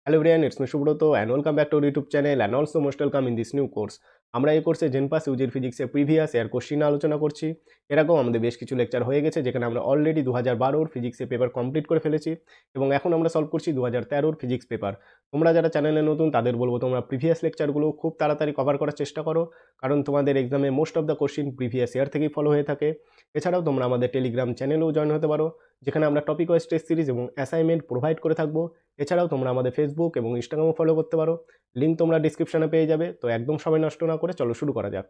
Hello everyone, it's me Subrata and welcome back to our YouTube channel and also most welcome in this new course. আমরা এই কোর্সে জেনপাস ইউজির ফিজিক্সের previous year question আলোচনা করছি। এরকম আমাদের বেশ কিছু লেকচার হয়ে গেছে যেখানে আমরা অলরেডি 2012 ফিজিক্সের পেপার কমপ্লিট করে ফেলেছি এবং এখন আমরা সলভ করছি 2013 ফিজিক্স পেপার। তোমরা যারা চ্যানেলে নতুন তাদের বলবো তোমরা প্রিভিয়াস লেকচারগুলো খুব তাড়াতাড়ি কভার করার চেষ্টা করো, কারণ তোমাদের এক্সামে most of the question previous year থেকেই ফলো হয়ে থাকে। এছাড়াও তোমরা আমাদের টেলিগ্রাম চ্যানেলেও জয়েন হতে পারো, যেখানে আমরা টপিক ওয়াইজ টেস্ট সিরিজ এবং অ্যাসাইনমেন্ট প্রোভাইড করে থাকবো। এছাড়াও তোমরা আমাদের ফেসবুক এবং ইনস্টাগ্রামও ফলো করতে পারো, লিঙ্ক তোমরা ডিসক্রিপশনে পেয়ে যাবে। তো একদম সময় নষ্ট না করে চলো শুরু করা যাক।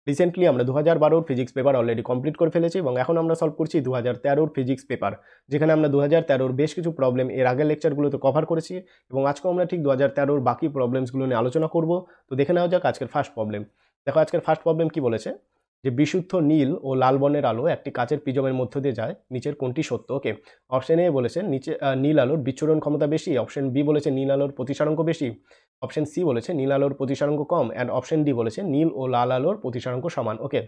রিসেন্টলি আমরা 2012 ফিজিক্স পেপার অলরেডি কমপ্লিট করে ফেলেছি এবং এখন আমরা সলভ করছি 2013 ফিজিক্স পেপার, যেখানে আমরা 2013 বেশ কিছু প্রবলেম এর আগের লেকচারগুলোতে কভার করেছি এবং আজকেও আমরা ঠিক 2013 বাকি প্রবলেমসগুলো নিয়ে আলোচনা করব। তো দেখে নেওয়া যাক আজকের ফার্স্ট প্রবলেম। দেখো আজকের ফার্স্ট প্রবলেম কি বলেছে, যে বিশুদ্ধ নীল ও লাল বর্ণের আলো একটি কাচের প্রিজমের মধ্য দিয়ে যায়, নিচের কোনটি সত্য? ওকে, অপশন এ বলেছে নিচে নীল আলোর বিচ্ছুরণ ক্ষমতা বেশি, অপশন বি বলেছে নীল আলোর প্রতিসরাঙ্ক বেশি, অপশন সি বলেছে নীল আলোর প্রতিসরাঙ্ক কম, অ্যান্ড অপশন ডি বলেছে নীল ও লাল আলোর প্রতিসরাঙ্ক সমান। ওকে,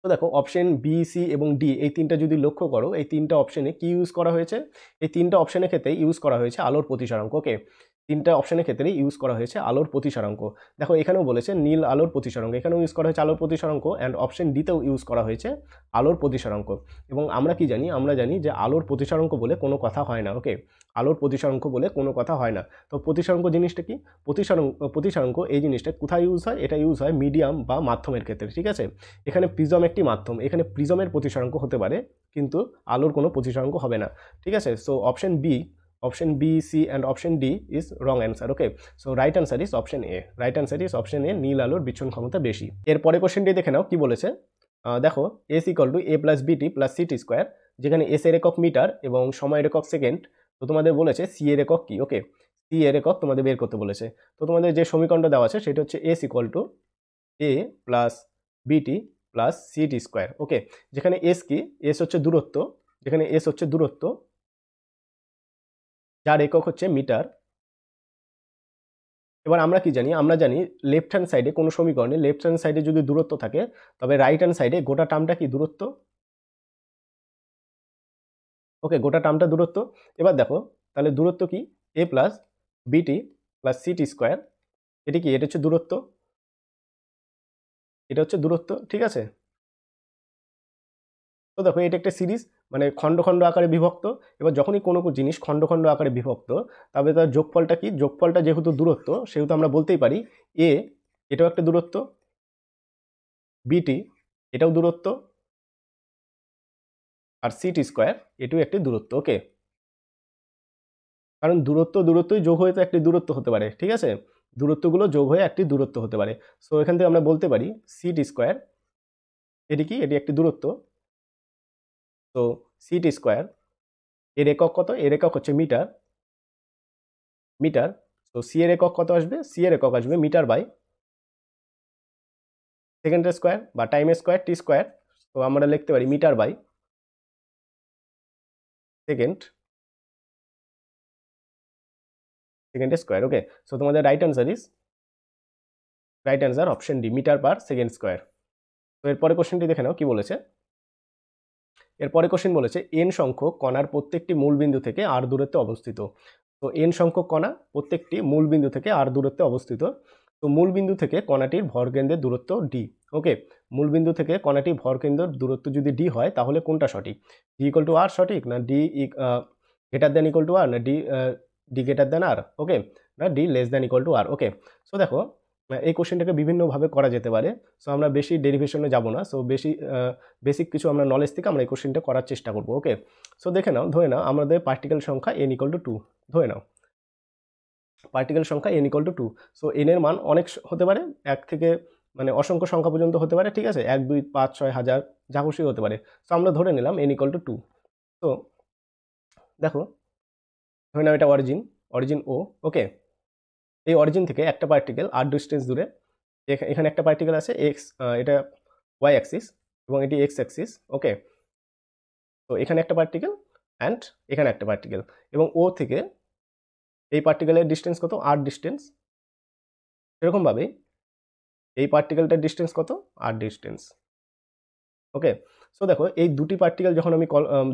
তো দেখো অপশন বি, সি এবং ডি এই তিনটা যদি লক্ষ্য করো, এই তিনটা অপশনে কি ইউজ করা হয়েছে? এই তিনটা অপশনের ক্ষেত্রে ইউজ করা হয়েছে আলোর প্রতিসরাঙ্ক। ওকে, তিনটা অপশনের ক্ষেত্রে ইউজ করা হয়েছে আলোর প্রতিসরাঙ্ক। দেখো এখানেও বলেছে নীল আলোর প্রতিসরাঙ্ক, এখানেও ইউজ করা হয়েছে আলোর প্রতিসরাঙ্ক, অ্যান্ড অপশন ডিতেও ইউজ করা হয়েছে আলোর প্রতিসরাঙ্ক। এবং আমরা কি জানি, আমরা জানি যে আলোর প্রতিসরাঙ্ক বলে কোনো কথা হয় না। ওকে, আলোর প্রতিসরাঙ্ক বলে কোনো কথা হয় না। তো প্রতিসরাঙ্ক জিনিসটা কি? প্রতিসরাঙ্ক এই জিনিসটা কোথায় ইউজ হয়? এটা ইউজ হয় মিডিয়াম বা মাধ্যমের ক্ষেত্রে, ঠিক আছে? এখানে প্রিজম একটি মাধ্যম, এখানে প্রিজমের প্রতিসরাঙ্ক হতে পারে কিন্তু আলোর কোনো প্রতিসরাঙ্ক হবে না, ঠিক আছে? So option B, C and option D is wrong answer. Okay, so right answer is option A. Right answer is option A, নীল আলোর বিচ্ছুরণ ক্ষমতা বেশি। এরপরে কোশ্চেনটি দেখে নাও কি বলেছে। দেখো S equal to A plus বিটি প্লাস সিটি স্কোয়ার, যেখানে এস এর একক মিটার এবং সময়ের একক সেকেন্ড। তো তোমাদের বলেছে সি এর একক কি? ওকে, সি এর একক তোমাদের বের করতে বলেছে। তো তোমাদের যে সমীকরণটা দেওয়া আছে সেটা হচ্ছে S equal to A plus বিটি প্লাস সিটি স্কোয়ার। ওকে, যেখানে এস কি? এস হচ্ছে দূরত্ব, যেখানে এস হচ্ছে দূরত্ব যার একক হচ্ছে মিটার। এবার আমরা কি জানি, আমরা জানি লেফট হ্যান্ড সাইডে কোনো সমীকরণে লেফট হ্যান্ড সাইডে যদি দূরত্ব থাকে তবে রাইট হ্যান্ড সাইডে গোটা টার্মটা কি? দূরত্ব। ওকে, গোটা টার্মটা দূরত্ব। এবার দেখো তাহলে দূরত্ব কি? এ প্লাস বিটি প্লাস সিটি স্কোয়ার, এটি কি? এটা হচ্ছে দূরত্ব, এটা হচ্ছে দূরত্ব, ঠিক আছে? তো দেখো এটা একটা সিরিজ, মানে খণ্ড খণ্ড আকারে বিভক্ত। এবার যখনই কোনো জিনিস খণ্ড খণ্ড আকারে বিভক্ত তবে তার যোগফলটা কি? যোগফলটা যেহেতু দূরত্ব সেহেতু আমরা বলতেই পারি এ এটাও একটা দূরত্ব, বিটি এটাও দূরত্ব, আর সিটি স্কোয়ার এটাও একটি দূরত্ব। ওকে, কারণ দূরত্বই যোগ হয়ে তো একটি দূরত্ব হতে পারে, ঠিক আছে? দূরত্বগুলো যোগ হয়ে একটি দূরত্ব হতে পারে। সো এখান থেকে আমরা বলতে পারি সিটি স্কোয়ার এটি কি? এটি একটি দূরত্ব। তো সিটি স্কোয়ার এর একক কত? এর একক হচ্ছে মিটার, মিটার। তো সি এর একক কত আসবে? সি এর একক আসবে মিটার বাই সেকেন্ডের স্কোয়ার বা টাইমের স্কোয়ার, টি স্কোয়ার। তো আমরা লিখতে পারি মিটার বাই সেকেন্ডের স্কোয়ার। ওকে, সো তোমাদের right answer option D, metre per second square. তো এরপরে কোশ্চেনটি দেখে নাও কি বলেছে। এরপরে কোশ্চেন বলেছে এন সংখ্যক কণার প্রত্যেকটি মূল বিন্দু থেকে আর দূরত্বে অবস্থিত। তো এন সংখ্যক কণা প্রত্যেকটি মূল বিন্দু থেকে আর দূরত্বে অবস্থিত। তো মূল বিন্দু থেকে কণাটির ভরকেন্দ্রের দূরত্ব ডি। ওকে, মূল বিন্দু থেকে কণাটির ভরকেন্দ্রের দূরত্ব যদি ডি হয় তাহলে কোনটা সঠিক? ডি ইকুয়াল টু আর সঠিক, না D greater than equal to R, না D greater than R? Okay, না D less than equal to R? Okay, so দেখো এই কোশ্চেনটাকে বিভিন্নভাবে করা যেতে পারে। সো আমরা বেশি ডেরিভেশনে যাব না, সো বেসিক কিছু আমরা নলেজ থেকে আমরা এই কোশ্চেনটা করার চেষ্টা করবো। ওকে, সো দেখে নাও, ধরে নাও আমাদের পার্টিকেল সংখ্যা এন ইকুয়াল টু 2, ধরে নাও পার্টিকেল সংখ্যা N equal to 2। So N এর মান অনেক হতে পারে, এক থেকে মানে অসংখ্য সংখ্যা পর্যন্ত হতে পারে, ঠিক আছে? 1, 2, 5, 6, 1000 যা খুশি হতে পারে। সো আমরা ধরে নিলাম এন ইকুয়াল টু 2। তো দেখো ধরে নাও এটা অরিজিন ও। ওকে, এই অরিজিন থেকে একটা পার্টিকেল আর ডিস্টেন্স দূরে, এখানে একটা পার্টিকেল আছে এক্স, এটা ওয়াই অ্যাক্সিস এবং এটি এক্স অ্যাক্সিস। ওকে, তো এখানে একটা পার্টিকেল অ্যান্ড এখানে একটা পার্টিকেল, এবং ও থেকে এই পার্টিকেলের ডিস্টেন্স কত? আর ডিস্টেন্স। এরকমভাবে এই পার্টিকেলটার ডিস্টেন্স কত? আর ডিস্টেন্স। ওকে। সো দেখো এই দুটি পার্টিকেল যখন আমি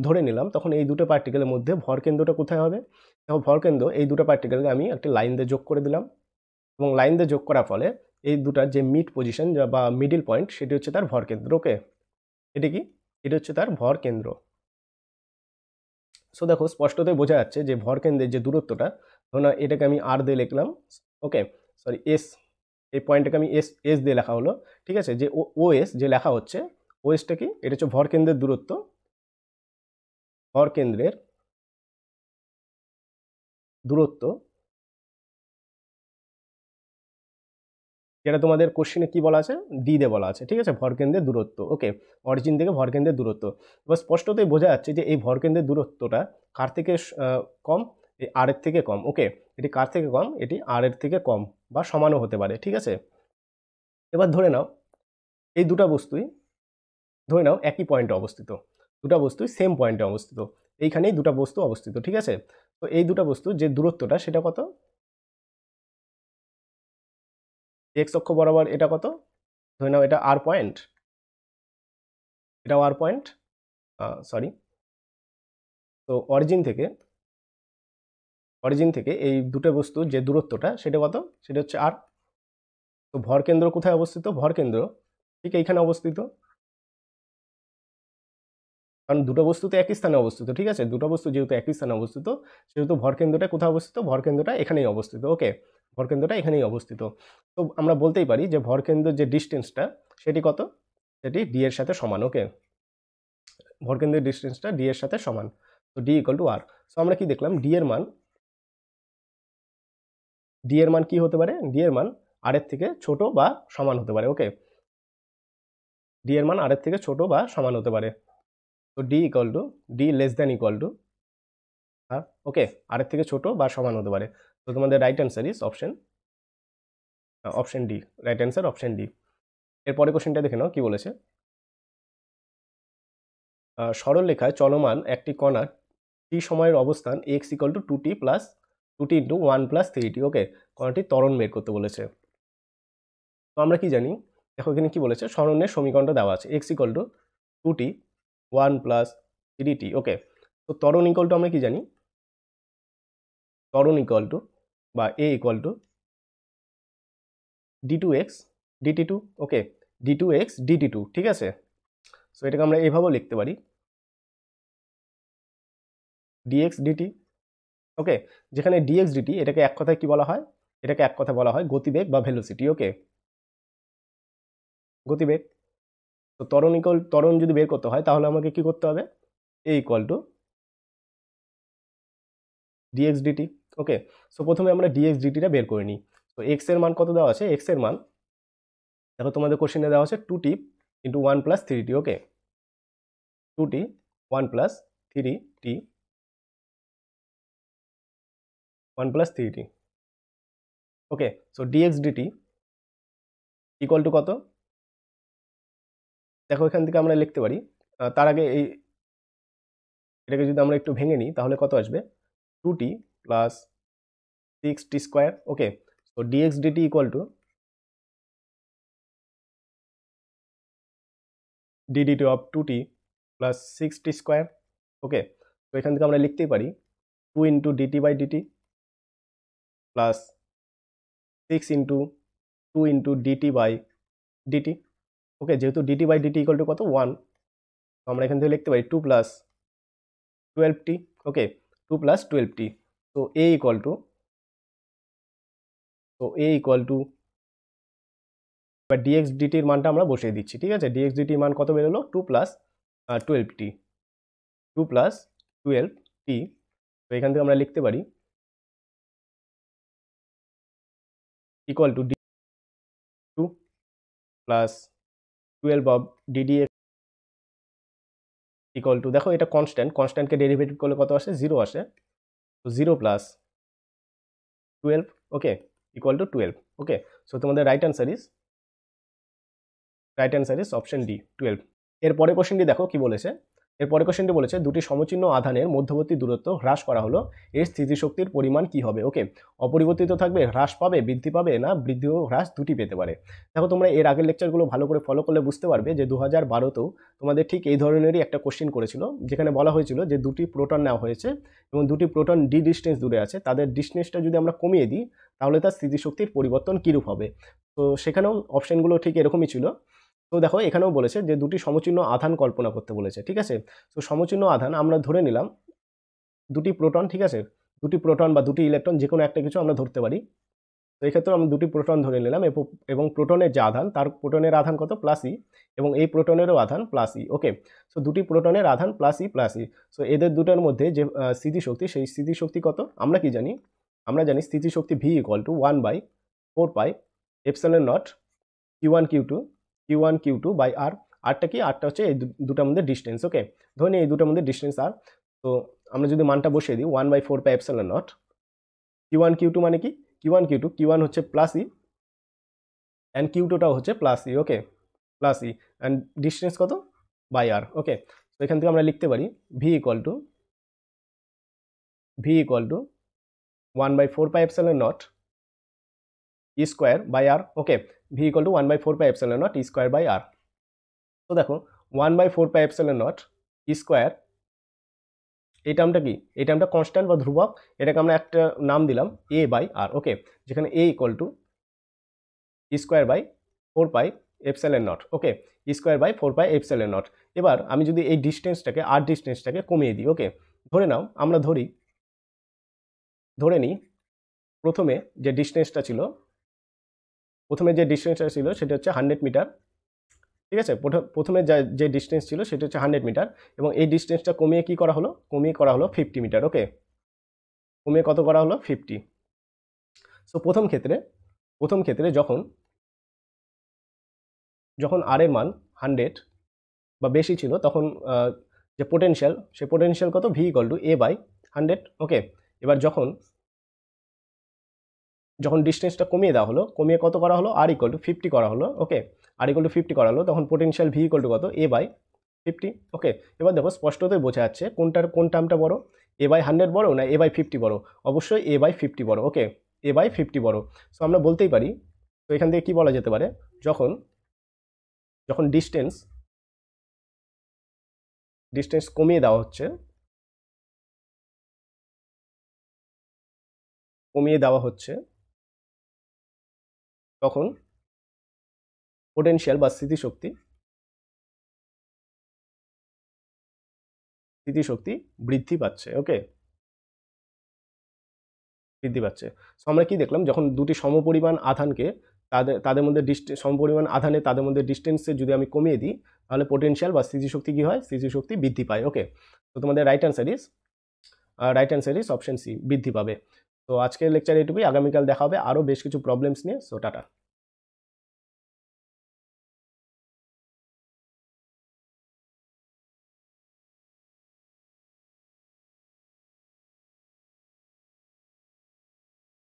ধরে নিলাম, তখন এই দুটো পার্টিকেলের মধ্যে ভরকেন্দ্রটা কোথায় হবে? দেখো ভরকেন্দ্র এই দুটো পার্টিকেলকে আমি একটি লাইন দিয়ে যোগ করে দিলাম, এবং লাইন দিয়ে যোগ করার ফলে এই দুটার যে মিড পজিশন বা মিডিল পয়েন্ট, সেটি হচ্ছে তার ভরকেন্দ্র। ওকে, এটি কি? এটি হচ্ছে তার ভরকেন্দ্র। সো দেখো স্পষ্টতই বোঝা যাচ্ছে যে ভরকেন্দ্রের যে দূরত্বটা, ধরুন এটাকে আমি আর দিয়ে লিখলাম, ওকে, সরি এস, এই পয়েন্টটাকে আমি এস এস দিয়ে লেখা হলো, ঠিক আছে। যে ও এস যে লেখা হচ্ছে, ও এসটা কি? এটা হচ্ছে ভরকেন্দ্রের দূরত্ব, ভরকেন্দ্রের দূরত্ব, যেটা তোমাদের কোশ্চেনে কি বলা আছে, ডি দিয়ে বলা আছে, ঠিক আছে, ভরকেন্দ্রের দূরত্ব। ওকে, অরিজিন থেকে ভরকেন্দ্রের দূরত্ব। এবার স্পষ্টতই বোঝা যাচ্ছে যে এই ভরকেন্দ্রের দূরত্বটা কার থেকে কম? এই আর এর থেকে কম। ওকে, এটি কার থেকে কম? এটি আর এর থেকে কম বা সমানও হতে পারে, ঠিক আছে। এবার ধরে নাও এই দুটো বস্তুই, ধরে নাও একই পয়েন্টে অবস্থিত, দুটো বস্তুই সেম পয়েন্টে অবস্থিত, এইখানেই দুটো বস্তু অবস্থিত, ঠিক আছে। তো এই দুটো বস্তুর যে দূরত্বটা সেটা কত? এক্স অক্ষ বরাবর এটা কত? ধরে নাও এটা আর পয়েন্ট, এটাও আর পয়েন্ট, সরি। তো অরিজিন থেকে এই দুটো বস্তুর যে দূরত্বটা সেটা কত? সেটা হচ্ছে আর। তো ভরকেন্দ্র কোথায় অবস্থিত? ভরকেন্দ্র ঠিক এইখানে অবস্থিত, কারণ দুটো বস্তু তো একই স্থানে অবস্থিত, ঠিক আছে। দুটো বস্তু যেহেতু একই স্থানে অবস্থিত, সেহেতু ভরকেন্দ্রটা কোথায় অবস্থিত? ভরকেন্দ্রটা এখানেই অবস্থিত। ওকে, ভরকেন্দ্রটা এখানেই অবস্থিত। তো আমরা বলতেই পারি যে ভরকেন্দ্রের যে ডিস্টেন্সটা সেটি কত? সেটি ডি এর সাথে সমান। ওকে, ভরকেন্দ্রের ডিস্টেন্সটা ডি এর সাথে সমান। তো D equal to R. So আমরা কি দেখলাম? ডি এর মান কি হতে পারে? ডি এর মান আর এর থেকে ছোট বা সমান হতে পারে। ওকে, ডি এর মান আর এর থেকে ছোট বা সমান হতে পারে। তো D equal to, D less than equal to R. Okay, R এর থেকে ছোট বা সমান হতে পারে। তো তোমাদের right answer is option option D. Right answer option D. এরপরে কোশ্চেনটা দেখে নাও কি বলেছে। সরল রেখায় চলমান একটি কণার টি সময়ের অবস্থান x equal to 2t plus 2t into 1 + 3t। ওকে, কণাটি ত্বরণ বের করতে বলেছে। তো আমরা কি জানি? দেখো এখানে কি বলেছে, সরণের সমীকরণটা দেওয়া আছে, x equal to 2t 1 + 3t। ওকে, তো ত্বরণ ইকুয়াল টু আমরা কি জানি? ত্বরণ ইকুয়াল টু বা এ ইকুয়াল টু d2x dt2। ওকে, d2x dt2, ঠিক আছে। সো এটাকে আমরা এইভাবেও লিখতে পারি, dx dt। ওকে, যেখানে dx dt এটাকে এক কথায় কি বলা হয়? এটাকে এক কথায় বলা হয় গতিবেগ বা ভেলোসিটি। ওকে, গতিবেগ। তো ত্বরণ যদি বের করতে হয় তাহলে আমাকে কি করতে হবে? a equal to dx dt। Okay, so প্রথমে আমরা dx dt টা বের করে নিই। তো x এর মান কত দেওয়া আছে? x এর মান দেখো তোমাদের কোশ্চেনে দেওয়া আছে 2t ইন্টু 1 + 3t। ওকে, 2t 1 + 3t 1 + 3t। ওকে, so dx dt equal two কত? দেখো এখান থেকে আমরা লিখতে পারি, তার আগে এটাকে যদি আমরা একটু ভেঙে নিই তাহলে কত আসবে? 2t plus 6t square. Okay, তো dx dt equal to ddt of 2t plus 6t square. Okay, তো এখান থেকে আমরা লিখতেই পারি 2 into dt/dt plus 6 into 2 into dt/dt। Okay, যেহেতু dt/dt ইকুয়াল টু কত? 1, তো আমরা এখান থেকে লিখতে পারি 2 প্লাস 12t। ওকে, 2 প্লাস 12t। তো a ইকুয়াল টু, এবার dx dt এর মানটা আমরা বসিয়ে দিচ্ছি, ঠিক আছে। dx dt এর মান কত বেরোলো? 2 প্লাস 12t, 2 প্লাস 12t। তো এখান থেকে আমরা লিখতে পারি equal to 2 plus 12 of ddx equal to, দেখো এটা কনস্ট্যান্টকে ডেরিভেটিভ করলে কত আসে? 0 আসে। তো 0 plus 12। Okay, equal to 12। Okay, so তোমাদের right answer is option D, 12। এরপরে কোশ্চেনটি দেখো কি বলেছে। এরপরে কোশ্চেনটি বলেছে দুটি সমচিহ্ন আধানের মধ্যবর্তী দূরত্ব হ্রাস করা হলো, এর স্থিতিশক্তির পরিমাণ কি হবে? ওকে, অপরিবর্তিত থাকবে, হ্রাস পাবে, বৃদ্ধি পাবে, না বৃদ্ধি ও হ্রাস দুটি পেতে পারে। দেখো তোমরা এর আগের লেকচারগুলো ভালো করে ফলো করলে বুঝতে পারবে যে 2012তেও তোমাদের ঠিক এই ধরনেরই একটা কোশ্চেন করেছিল, যেখানে বলা হয়েছিল যে দুটি প্রোটন নেওয়া হয়েছে এবং দুটি প্রোটন ডি ডিস্টেন্স দূরে আছে, তাদের ডিস্টেন্সটা যদি আমরা কমিয়ে দিই তাহলে তার স্থিতিশক্তির পরিবর্তন কীরূপ হবে। তো সেখানেও অপশনগুলো ঠিক এরকমই ছিল। তো দেখো এখানেও বলেছে যে দুটি সমচিহ্ন আধান কল্পনা করতে বলেছে, ঠিক আছে। তো সমচিহ্ন আধান আমরা ধরে নিলাম দুটি প্রোটন, ঠিক আছে, দুটি প্রোটন বা দুটি ইলেকট্রন যে কোনো একটা কিছু আমরা ধরতে পারি। তো এই ক্ষেত্রে আমরা দুটি প্রোটন ধরে নিলাম এবং প্রোটনের যে আধান, তার প্রোটনের আধান কত? প্লাস ই, এবং এই প্রোটনেরও আধান প্লাস ই। ওকে, সো দুটি প্রোটনের আধান plus E plus E. So এদের দুটোর মধ্যে যে স্থিতিশক্তি, সেই স্থিতিশক্তি কত আমরা কি জানি? আমরা জানি স্থিতিশক্তি V equal to 1/4 pi epsilon naught Q1 Q2 Q1 Q2 by R. আরটা কি? আরটা হচ্ছে এই দুটার মধ্যে ডিস্টেন্স। ওকে, ধরে নিই এই দুটার মধ্যে ডিস্টেন্স আর। তো আমরা যদি মানটা বসিয়ে দিই 1/4 pi epsilon naught Q1 Q2 মানে কি? Q1 হচ্ছে প্লাস ই অ্যান্ড Q2টাও হচ্ছে plus E. Okay, plus E and distance কত? By R. ওকে, তো এখান থেকে আমরা লিখতে পারি V equal to 1/4 pi epsilon naught E square by R. Okay, V equal to 1/4 pi epsilon naught E square by R. তো দেখো 1/4 pi epsilon naught E square, এই টার্মটা কি? এই টার্মটা কনস্ট্যান্ট বা ধ্রুবক, এটাকে আমরা একটা নাম দিলাম এ বাই আর। ওকে, যেখানে A equal to E square by 4 pi epsilon naught. Okay, E square by 4 pi epsilon naught. এবার আমি যদি এই ডিস্টেন্সটাকে আর ডিস্টেন্সটাকে কমিয়ে দিই, ওকে, ধরে নাও আমরা ধরে নিই প্রথমে যে ডিস্টেন্সটা ছিল সেটা হচ্ছে 100 মিটার, ঠিক আছে। প্রথমে যে ডিস্টেন্স ছিল সেটা হচ্ছে 100 মিটার, এবং এই ডিস্টেন্সটা কমিয়ে কি করা হলো? কমিয়ে করা হলো 50 মিটার। ওকে, কমিয়ে কত করা হলো? 50। সো প্রথম ক্ষেত্রে যখন আর এর মান 100 বা বেশি ছিল, তখন যে পোটেনশিয়াল, সে পোটেনশিয়াল কত? V equal to A by 100। Okay, এবার যখন ডিস্টেন্সটা কমিয়ে দেওয়া হলো, কমিয়ে কত করা হলো? আর ইকুয়াল টু 50 করা হলো। ওকে, আর ইকুয়াল টু 50 করা হলো, তখন পোটেনশিয়াল ভি ইকুয়াল টু কত? এ বাই 50। ওকে, এবার দেখো স্পষ্টতই বোঝা যাচ্ছে কোন টার্মটা বড়, এ বাই 100 বড় না এ বাই 50 বড়? অবশ্যই এ বাই 50 বড়। ওকে, এ বাই 50 বড়। সো আমরা বলতেই পারি, তো এখান থেকে কি বলা যেতে পারে, যখন যখন ডিস্টেন্স কমিয়ে দেওয়া হচ্ছে তখন পোটেনশিয়াল বা স্থিতিশক্তি বৃদ্ধি পাচ্ছে। ওকে, বৃদ্ধি পাচ্ছে। সো আমরা কি দেখলাম, যখন দুটি সমপরিমাণ আধানকে তাদের মধ্যে সমপরিমাণ আধানে তাদের মধ্যে ডিস্টেন্সে যদি আমি কমিয়ে দিই, তাহলে পোটেনশিয়াল বা স্থিতিশক্তি কি হয়? স্থিতিশক্তি বৃদ্ধি পায়। ওকে, তো তোমাদের right answer is option C, বৃদ্ধি পাবে। তো আজকের লেকচার এটুকুই, আগামীকাল দেখা হবে আরও বেশ কিছু প্রবলেমস নিয়ে। So tata.